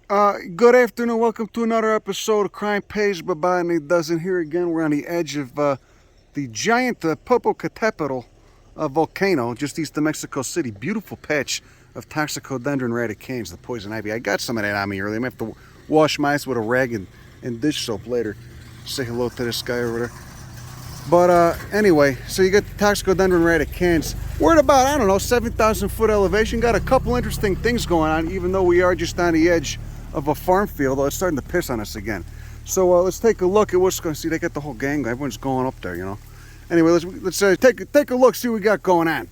Good afternoon. Welcome to another episode of Crime Pays But Botany Doesn't. Here again, we're on the edge of the giant Popocatépetl volcano just east of Mexico City. Beautiful patch of Toxicodendron radicans, the poison ivy. I got some of that on me earlier. I'm going to have to wash my eyes with a rag and dish soap later. Say hello to this guy over there. But anyway, so you got the Toxicodendron radicans. We're at about, I don't know, 7,000 foot elevation. Got a couple interesting things going on, even though we are just on the edge of a farm field. It's starting to piss on us again. So let's take a look at what's going to see. They got the whole gang. Everyone's going up there, you know. Anyway, let's take a look, see what we got going on.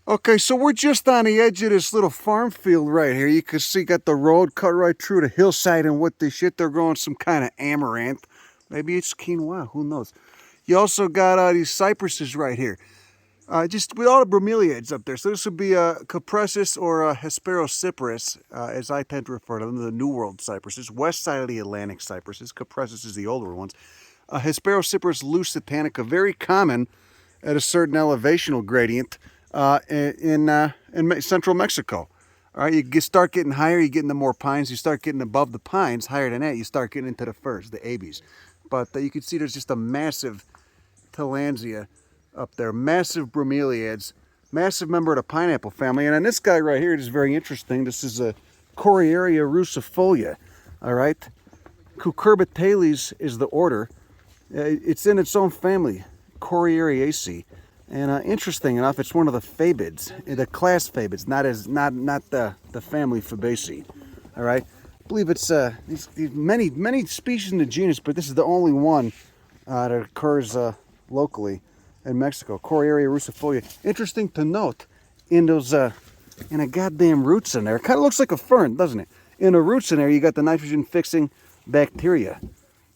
Okay, so we're just on the edge of this little farm field right here. You can see got the road cut right through the hillside, and what this shit, they're growing some kind of amaranth. Maybe it's quinoa, who knows. You also got these cypresses right here. Just with all the bromeliads up there. So this would be a Cupressus or a Hesperocypris, as I tend to refer to them, the New World cypresses. West side of the Atlantic cypresses. Cupressus is the older ones. Hesperocypris lusitanica, very common at a certain elevational gradient in central Mexico. All right, you start getting higher, you get into more pines. You start getting above the pines, higher than that, you start getting into the firs, the abies. But you can see there's just a massive tillandsia up there, massive bromeliads, massive member of the pineapple family. And then this guy right here is very interesting. This is a Coriaria rucifolia. All right, Cucurbitaceae is the order. It's in its own family, Coriariaceae. And interesting enough, it's one of the fabids, the class fabids, not the Family-Fabaceae. All right, I believe it's many species in the genus, but this is the only one that occurs locally in Mexico. Coriaria rucifolia. Interesting to note, in those in a goddamn roots in there, it kind of looks like a fern, doesn't it? In the roots in there, you got the nitrogen fixing bacteria,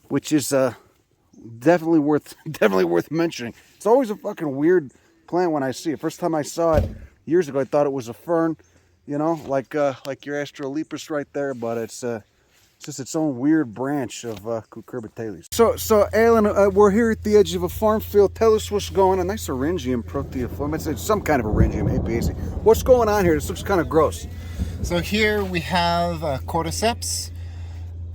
which is definitely worth mentioning. It's always a fucking weird plant when I see it. First time I saw it years ago, I thought it was a fern, you know, like your Astrolepis right there, but it's just its own weird branch of Cucurbitaceae. So Alan, we're here at the edge of a farm field. Tell us what's going on. Nice Orangium proteoform. It's some kind of Orangium apiaceae. What's going on here? This looks kind of gross. So here we have Cordyceps,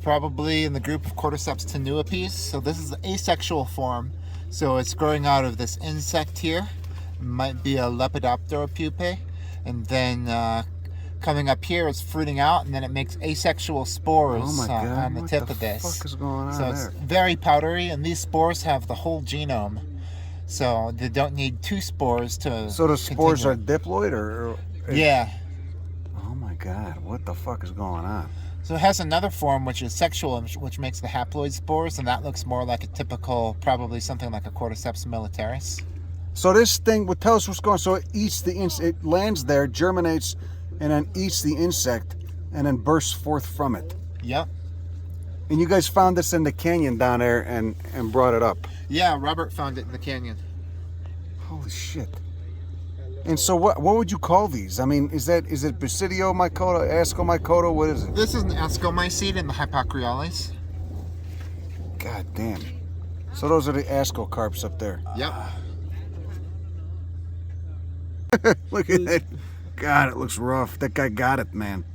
probably in the group of Cordyceps tenuipes. So this is the asexual form. So it's growing out of this insect here. It might be a Lepidoptera pupae. And then coming up here, it's fruiting out, and then it makes asexual spores on the tip of this. What the fuck is going on so there? It's very powdery, and these spores have the whole genome. So they don't need two spores to So the spores continue. are diploid or Yeah. Oh my god, what the fuck is going on? So it has another form which is sexual, which makes the haploid spores, and that looks more like a typical, probably something like a Cordyceps militaris. So this thing, well, tell us what's going on. So it eats the it lands there, germinates, and then eats the insect, and then bursts forth from it. Yep. And you guys found this in the canyon down there and brought it up. Yeah, Robert found it in the canyon. Holy shit. And so what would you call these? I mean, is it Basidio mycota, Ascomycota, what is it? This is an ascomycete in the Hypocreales. God damn. So those are the ascocarps up there. Yep. Look at that. God, it looks rough. That guy got it, man.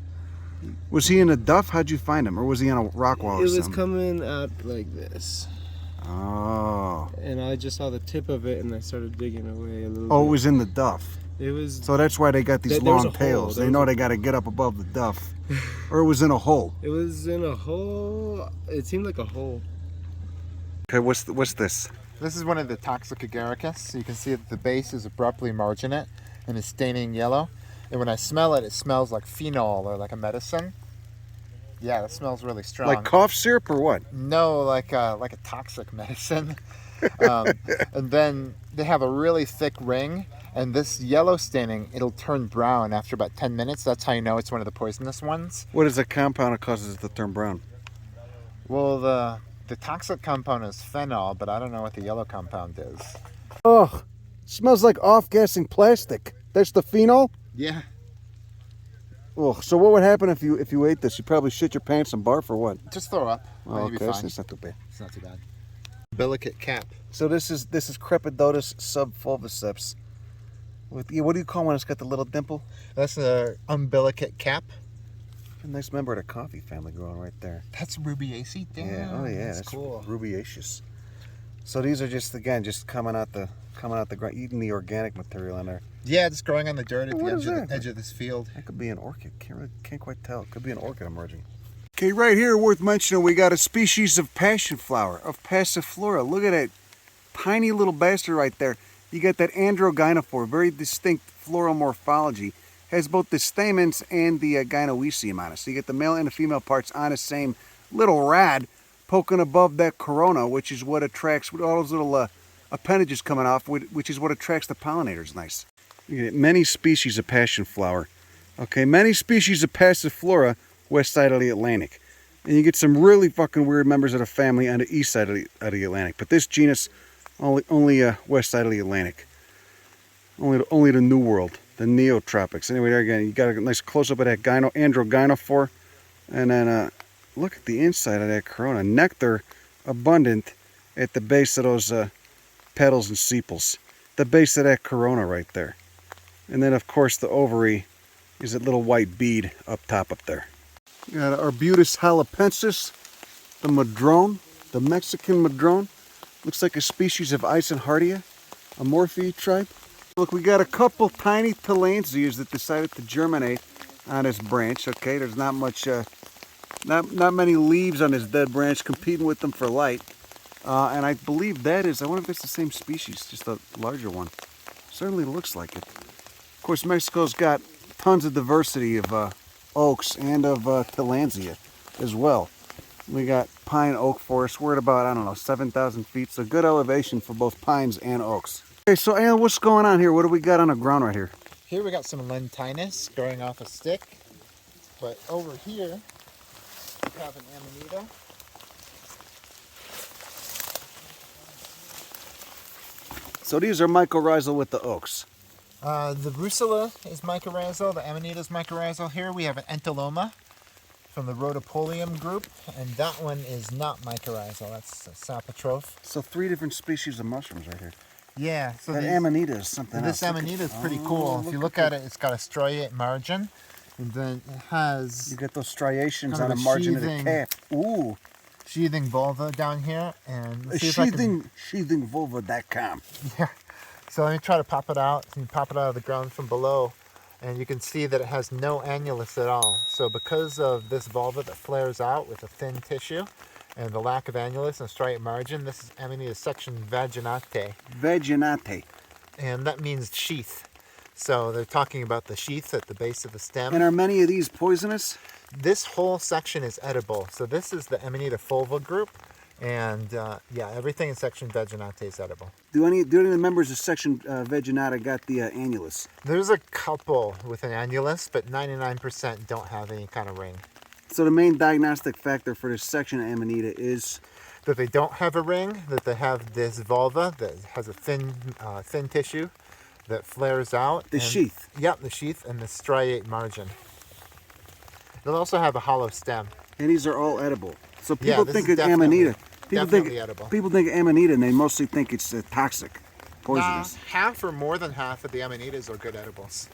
Was he in a duff? How'd you find him? Or was he on a rock wall or It something? was coming out like this. Oh. And I just saw the tip of it and I started digging away a little Oh, bit. it was in the duff. It was... So that's why they got these There was long a hole. tails. There They was know a- they got to get up above the duff. Or it was in a hole. It was in a hole. It seemed like a hole. Okay, what's this? This is one of the Toxicodendron. So you can see that the base is abruptly marginate and is staining yellow. And when I smell it, it smells like phenol or like a medicine. Yeah, it smells really strong. Like cough syrup or what? No, like a toxic medicine. And then they have a really thick ring, and this yellow staining, it'll turn brown after about 10 minutes. That's how you know it's one of the poisonous ones. What is a compound that causes it to turn brown? Well, the toxic compound is phenol, but I don't know what the yellow compound is. Oh, smells like off-gassing plastic. That's the phenol? Yeah. Oh, so what would happen if you ate this? You probably shit your pants and barf or what? Just throw up. Oh, You'll okay, be so fine. it's not too bad. It's not too bad. Umbilicate cap. So this is Crepidotus subfulviceps. What do you call when it's got the little dimple? That's the umbilicate cap. A nice member of the coffee family growing right there. That's Rubiaceae. Damn, Yeah, oh yeah, that's cool. Rubiaceae. So these are just, again, just coming out the ground, eating the organic material in there. Yeah, just growing on the dirt at What is the that? edge of this field. That could be an orchid. Can't quite tell. It could be an orchid emerging. Okay, right here, worth mentioning, we got a species of Passionflower, of Passiflora. Look at that tiny little bastard right there. You got that androgynophore, very distinct floral morphology. Has both the stamens and the gynoecium on it. So you get the male and the female parts on the same little rad poking above that corona, which is what attracts, with all those little appendages coming off, which is what attracts the pollinators nice. You get many species of Passionflower. Okay, many species of Passiflora, west side of the Atlantic. And you get some really fucking weird members of the family on the east side of the Atlantic. But this genus, only west side of the Atlantic. Only the New World, the Neotropics. Anyway, there again, you got a nice close-up of that androgynophore. And then look at the inside of that corona. Nectar abundant at the base of those petals and sepals. The base of that corona right there. And then, of course, the ovary is that little white bead up top up there. You got Arbutus xalapensis, the Madrone, the Mexican Madrone. Looks like a species of Anacardiaceae, a Morphae tribe. Look, we got a couple tiny tillandsias that decided to germinate on this branch. Okay, there's not much, not many leaves on this dead branch competing with them for light. And I believe that is, I wonder if it's the same species, just a larger one. Certainly looks like it. Of course, Mexico's got tons of diversity of oaks and of tillandsia as well. We got pine oak forest. We're at about, I don't know, 7,000 feet. So good elevation for both pines and oaks. Okay, so Alan, what's going on here? What do we got on the ground right here? Here we got some lentinus growing off a stick. But over here, we have an Amanita. So these are mycorrhizal with the oaks. The Russula is mycorrhizal, the Amanita is mycorrhizal. Here we have an Entoloma from the Rhodopolium group, and that one is not mycorrhizal, that's a sapotroph. So 3 different species of mushrooms right here. Yeah, so that Amanita is something else. This Amanita is pretty cool. If you look at it, it's got a striate margin, and then it has... You get those striations kind on of the margin of the sheathing- cap. Ooh. sheathing vulva down here, and let's see if I can- Sheathingvulva.com. Yeah. So let me try to pop it out. You can pop it out of the ground from below, and you can see that it has no annulus at all. So because of this vulva that flares out with a thin tissue and the lack of annulus and striate margin, this is Amanita section Vaginatae. Vaginatae. And that means sheath. So they're talking about the sheath at the base of the stem. And are many of these poisonous? This whole section is edible. So this is the Amanita fulva group. And yeah, everything in section Vaginatae is edible. Do any of the members of section Vaginata got the annulus? There's a couple with an annulus, but 99% don't have any kind of ring. So the main diagnostic factor for this section of Amanita is that they don't have a ring, that they have this vulva that has a thin tissue that flares out. The sheath. Yep, the sheath and the striate margin. They'll also have a hollow stem. And these are all edible. So people think it's of Amanita. Edible. People think of Amanita and they mostly think it's toxic, poisonous. Half or more than half of the Amanitas are good edibles.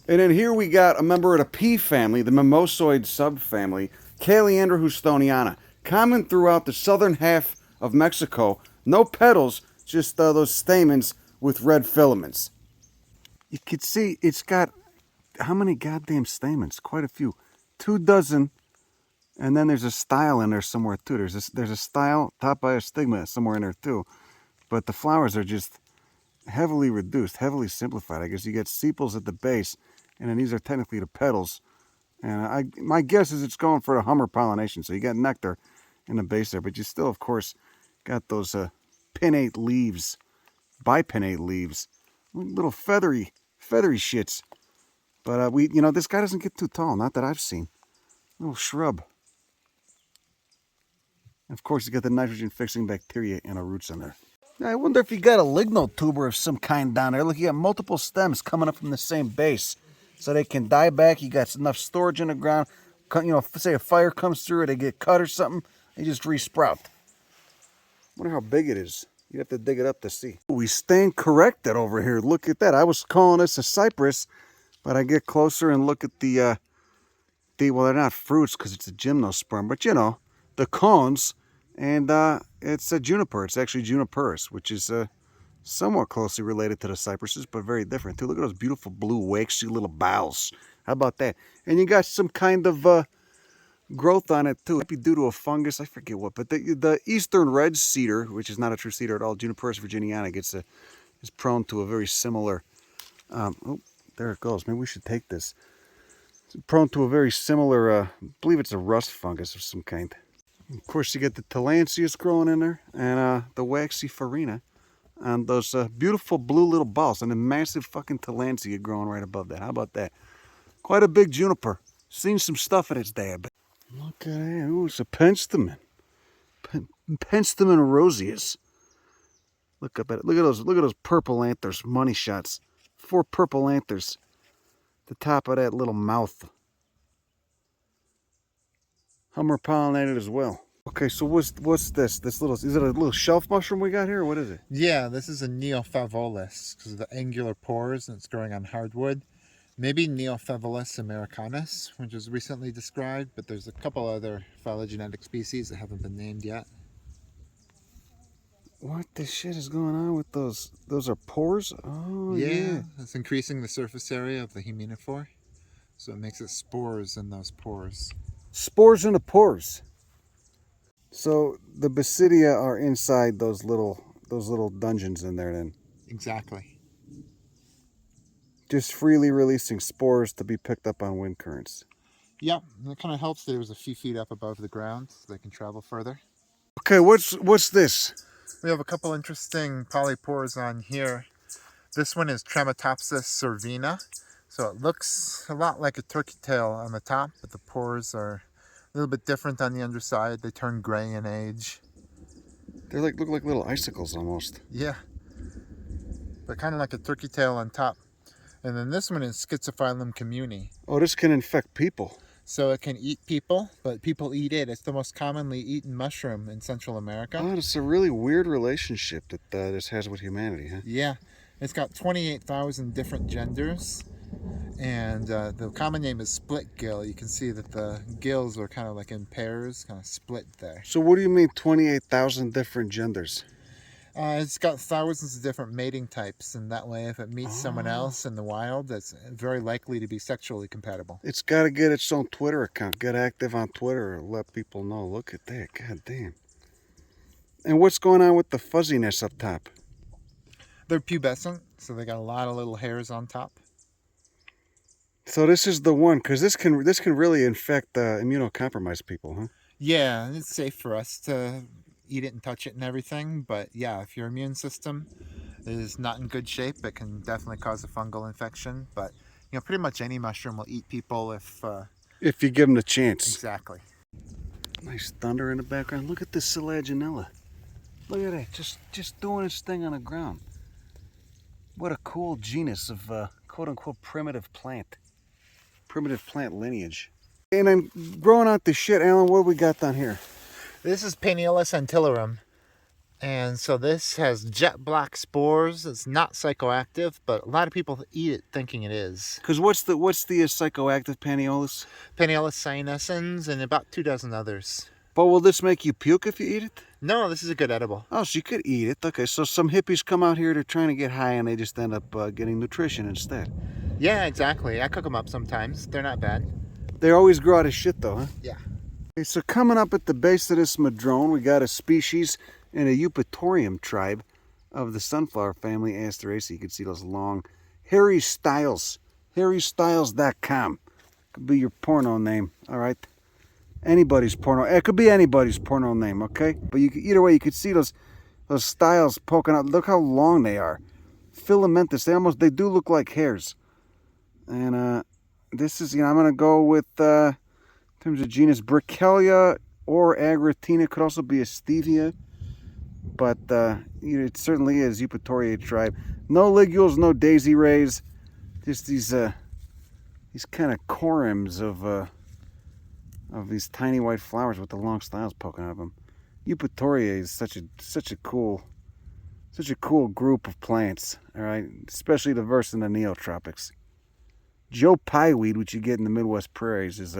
And then here we got a member of the pea family, the mimosoid subfamily, Kaleandra houstoniana. Common throughout the southern half of Mexico. No petals, just those stamens with red filaments. You can see it's got, how many goddamn stamens? Quite a few. 24. And then there's a style in there somewhere too. There's a style topped by a stigma somewhere in there too. But the flowers are just heavily reduced, heavily simplified. I guess you get sepals at the base, and then these are technically the petals. And my guess is it's going for the Hummer pollination. So you got nectar in the base there, but you still, of course, got those pinnate leaves, bipinnate leaves, little feathery shits. But this guy doesn't get too tall, not that I've seen. Little shrub. Of course, you got the nitrogen-fixing bacteria and the roots in there. I wonder if you got a lignotuber of some kind down there. Look, you got multiple stems coming up from the same base. So they can die back. You got enough storage in the ground. Say a fire comes through or they get cut or something, they just resprout. Wonder how big it is. You have to dig it up to see. We stand corrected over here. Look at that. I was calling this a cypress, but I get closer and look at the well, they're not fruits because it's a gymnosperm, but you know, the cones, and it's a juniper. It's actually juniperus, which is somewhat closely related to the cypresses, but very different too. Look at those beautiful blue waxy little boughs. How about that? And you got some kind of growth on it too. It might be due to a fungus, I forget what, but the eastern red cedar, which is not a true cedar at all, juniperi-virginianae, is prone to a very similar. Oh, there it goes. Maybe we should take this. It's prone to a very similar. I believe it's a rust fungus of some kind. Of course, you get the tillandsias growing in there, and the waxy farina, and those beautiful blue little balls, and a massive fucking tillandsia growing right above that. How about that? Quite a big juniper. Seen some stuff in its day, but look at that. Ooh, it's a penstemon. Penstemon roseus. Look up at it. Look at those purple anthers. Money shots. 4 purple anthers. The top of that little mouth. Hummer pollinated as well. Okay, so what's this? This little, is it a little shelf mushroom we got here, or what is it? Yeah, this is a Neophavolus because of the angular pores and it's growing on hardwood. Maybe Neophavolus americanus, which was recently described, but there's a couple other phylogenetic species that haven't been named yet. What the shit is going on with those? Those are pores? Oh, yeah. It's increasing the surface area of the huminophore, so it makes it spores in those pores. Spores in the pores. So the basidia are inside those little dungeons in there then. Exactly. Just freely releasing spores to be picked up on wind currents. Yep, and it kind of helps that it was a few feet up above the ground so they can travel further. Okay, what's this? We have a couple interesting polypores on here. This one is Trematopsis cervina. So it looks a lot like a turkey tail on the top, but the pores are a little bit different on the underside. They turn gray in age. They look like little icicles almost. Yeah. They're kind of like a turkey tail on top. And then this one is Schizophilum communi. Oh, this can infect people. So it can eat people, but people eat it. It's the most commonly eaten mushroom in Central America. Oh, it's a really weird relationship that this has with humanity, huh? Yeah. It's got 28,000 different genders. And the common name is split gill. You can see that the gills are kind of like in pairs, kind of split there. So what do you mean 28,000 different genders? It's got thousands of different mating types, and that way if it meets someone else in the wild, it's very likely to be sexually compatible. It's got to get its own Twitter account. Get active on Twitter. Let people know. Look at that. God damn. And what's going on with the fuzziness up top? They're pubescent, so they got a lot of little hairs on top. So this is the one, because this can really infect immunocompromised people, huh? Yeah, and it's safe for us to eat it and touch it and everything, but yeah, if your immune system is not in good shape, it can definitely cause a fungal infection. But you know, pretty much any mushroom will eat people if you give them the chance. Exactly. Nice thunder in the background. Look at this Selaginella. Look at that, just doing its thing on the ground. What a cool genus of quote-unquote primitive plant lineage. And then growing out the shit, Alan, what do we got down here? This is Paneolus antillarum, and so this has jet black spores. It's not psychoactive, but a lot of people eat it thinking it is. Because what's the psychoactive Paneolus? Paneolus cyanescens and about 2 dozen others. But will this make you puke if you eat it? No, this is a good edible. Oh, so you could eat it. Okay, so some hippies come out here, they're trying to get high, and they just end up getting nutrition instead. Yeah, exactly. I cook them up sometimes. They're not bad. They always grow out of shit, though, huh? Yeah. Okay, so coming up at the base of this Madrone, we got a species in a Eupatorium tribe of the sunflower family, Asteraceae. You can see those long, Harry Styles, harrystyles.com. Could be your porno name, all right? Anybody's porno. It could be anybody's porno name, okay? But either way, you could see those styles poking out. Look how long they are. Filamentous. They do look like hairs. And this is, I'm gonna go with in terms of genus Brickhelia or Agritina. Could also be a stevia, but it certainly is Eupatoriae tribe. No ligules, no daisy rays. Just these kind of corymbs of these tiny white flowers with the long styles poking out of them. Eupatoriae is such a cool group of plants. All right, especially diverse in the neotropics. Joe pieweed, which you get in the Midwest prairies, is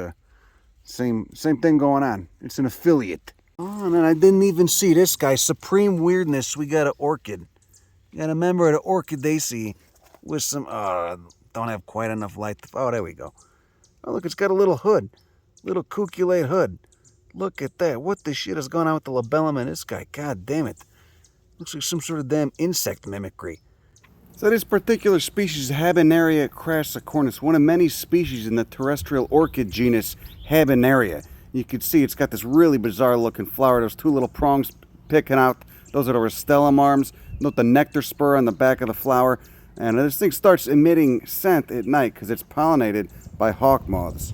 Same thing going on. It's an affiliate. Oh, and then I didn't even see this guy. Supreme weirdness. We got an orchid. Got a member of the Orchidaceae with some, don't have quite enough light. Oh, there we go. Oh, look, it's got a little hood. Little cuculate hood. Look at that. What the shit is going on with the labellum in this guy? God damn it. Looks like some sort of damn insect mimicry. So this particular species is Habenaria crassicornis, one of many species in the terrestrial orchid genus Habenaria. You can see it's got this really bizarre looking flower. Those two little prongs picking out. Those are the rostellum arms. Note the nectar spur on the back of the flower. And this thing starts emitting scent at night because it's pollinated by hawk moths.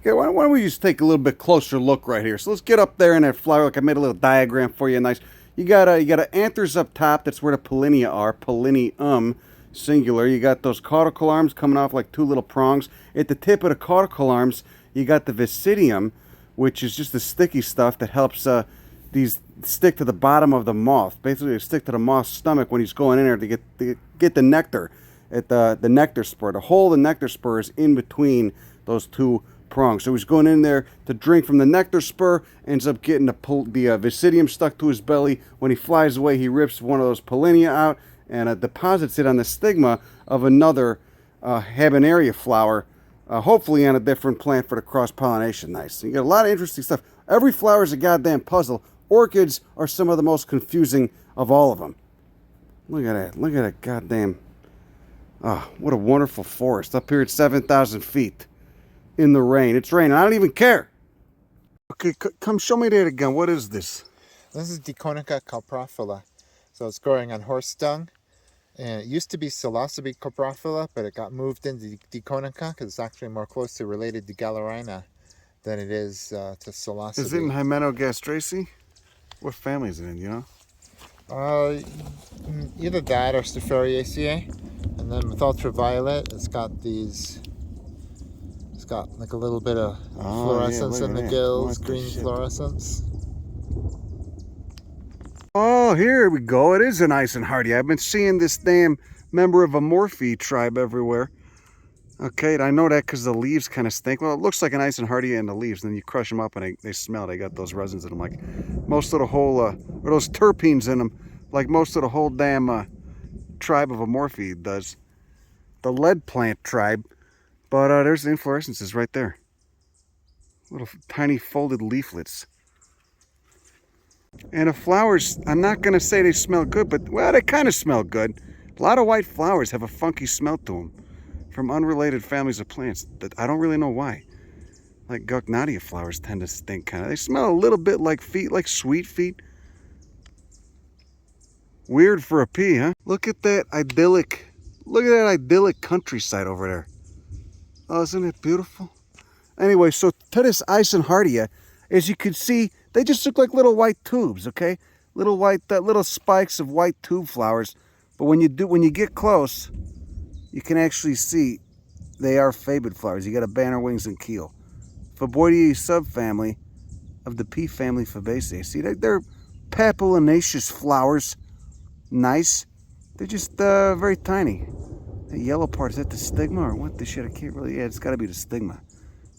Okay, why don't we just take a little bit closer look right here. So let's get up there in that flower. Like I made a little diagram for you, nice. You got anthers up top. That's where the pollinia are. Pollinium, singular. You got those caudal arms coming off like two little prongs. At the tip of the caudal arms, you got the visidium, which is just the sticky stuff that helps these stick to the bottom of the moth. Basically, they stick to the moth's stomach when he's going in there to get the nectar at the nectar spur. The whole of the nectar spur is in between those two prongs. So he's going in there to drink from the nectar spur, ends up getting the visidium stuck to his belly. When he flies away, he rips one of those pollinia out and deposits it on the stigma of another Habenaria flower, hopefully on a different plant for the cross-pollination. Nice. So you got a lot of interesting stuff. Every flower is a goddamn puzzle. Orchids are some of the most confusing of all of them. Look at that. Look at that goddamn... Oh, what a wonderful forest. Up here at 7,000 feet. In the rain. It's raining. I don't even care. Okay, come show me that again. What is this? This is Diconica coprophila. So it's growing on horse dung. And it used to be psilocybe coprophila, but it got moved into Diconica because it's actually more closely related to Galerina than it is to psilocybe. Is it in Hymenogasteraceae? What family is it in, you know? Either that or Staphyriaceae. And then with ultraviolet, it's got these... It's got like a little bit of fluorescence in the gills, green fluorescence. Oh, here we go. It is an Eisenhardia. I've been seeing this damn member of a Morphe tribe everywhere. Okay, and I know that because the leaves kind of stink. Well, it looks like an Eisenhardia in the leaves. Then you crush them up and they smell. They got those resins in them, like most of the whole, or those terpenes in them, like most of the whole damn tribe of a Morphe does. The lead plant tribe. But there's the inflorescences right there. Little tiny folded leaflets. And the flowers, I'm not going to say they smell good, but, well, they kind of smell good. A lot of white flowers have a funky smell to them from unrelated families of plants that I don't really know why. Like Gucknadia flowers tend to stink kind of. They smell a little bit like feet, like sweet feet. Weird for a pea, huh? Look at that idyllic countryside over there. Oh, isn't it beautiful? Anyway, so to this Eisenhardia, as you can see, they just look like little white tubes, okay? Little white, little spikes of white tube flowers. But when you get close, you can actually see they are fabid flowers. You got a banner, wings, and keel. Faboideae subfamily of the pea family Fabaceae. See, they're papillinaceous flowers. Nice. They're just very tiny. The yellow part, is that the stigma or what the shit? I can't really... Yeah, it's got to be the stigma.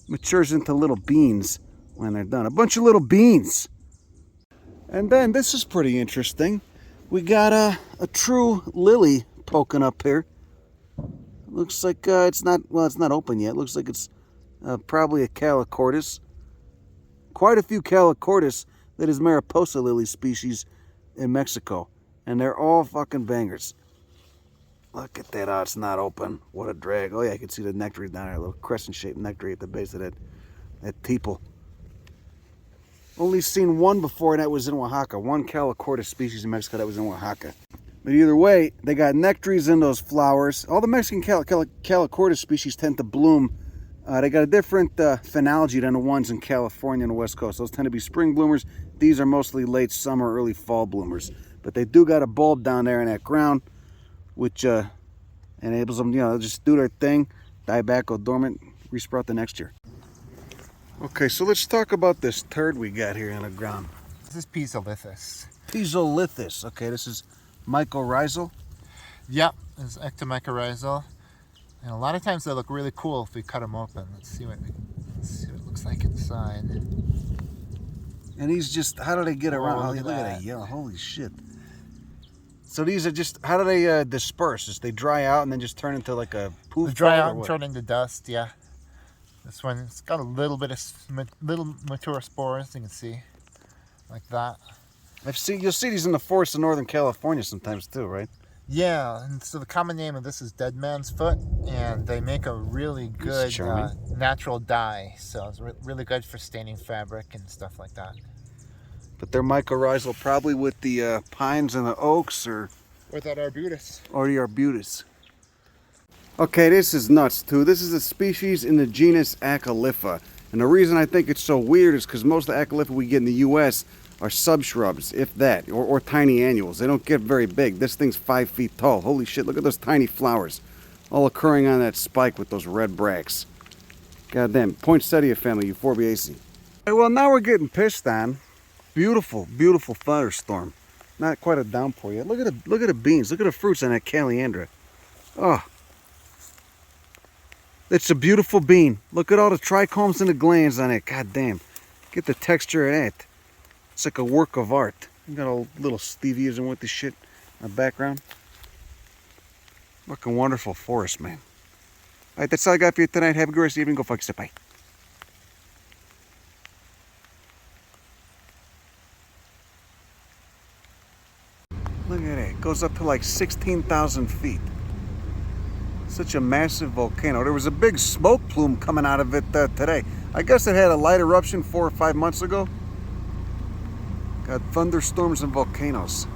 Matures into little beans when they're done. A bunch of little beans. And then, this is pretty interesting. We got a true lily poking up here. Looks like it's not open yet. Looks like it's probably a Calicortis. Quite a few Calicortis that is Mariposa lily species in Mexico. And they're all fucking bangers. Look at that. Oh, it's not open. What a drag. Oh, yeah, I can see the nectary down there. A little crescent-shaped nectary at the base of that teeple. Only seen one before, and that was in Oaxaca. One Calicortis species in Mexico that was in Oaxaca. But either way, they got nectaries in those flowers. All the Mexican Calicortis species tend to bloom. They got a different phenology than the ones in California and the West Coast. Those tend to be spring bloomers. These are mostly late summer, early fall bloomers. But they do got a bulb down there in that ground, which enables them, just do their thing, die back, go dormant, resprout the next year. Okay, so let's talk about this turd we got here in the ground. This is Pisolithus. Pisolithus. Okay, this is mycorrhizal. Yep, it's ectomycorrhizal. And a lot of times they look really cool if we cut them open. Let's see what looks like inside. And these just, how do they get around? Oh, Oh, look at look at that. that yellow, holy shit. So these are just, how do they disperse? Just they dry out and then just turn into like a poof? They dry ball, or out and what? turn into dust, yeah. This one, it's got a little bit of little mature spores, you can see, like that. You'll see these in the forests of Northern California sometimes too, right? Yeah, and so the common name of this is dead man's foot, and they make a really good natural dye. So it's really good for staining fabric and stuff like that. But they're mycorrhizal probably with the pines and the oaks or that arbutus. the arbutus. Okay, this is nuts too. This is a species in the genus Acalypha. And the reason I think it's so weird is because most of the Acalypha we get in the US are subshrubs, if that, or tiny annuals. They don't get very big. This thing's 5 feet tall. Holy shit, look at those tiny flowers. All occurring on that spike with those red bracts. Goddamn, poinsettia family, Euphorbiaceae. Hey, well, now we're getting pissed on. Beautiful, beautiful thunderstorm. Not quite a downpour yet. Look at the beans. Look at the fruits on that Caliandra. Oh. It's a beautiful bean. Look at all the trichomes and the glands on it. God damn. Get the texture of that. It's like a work of art. You got all little stevias and what the shit in the background. Fucking wonderful forest, man. Alright, that's all I got for you tonight. Have a great evening. Go fuck yourself. Bye. Look at that. It goes up to like 16,000 feet. Such a massive volcano. There was a big smoke plume coming out of it today. I guess it had a light eruption 4 or 5 months ago. Got thunderstorms and volcanoes.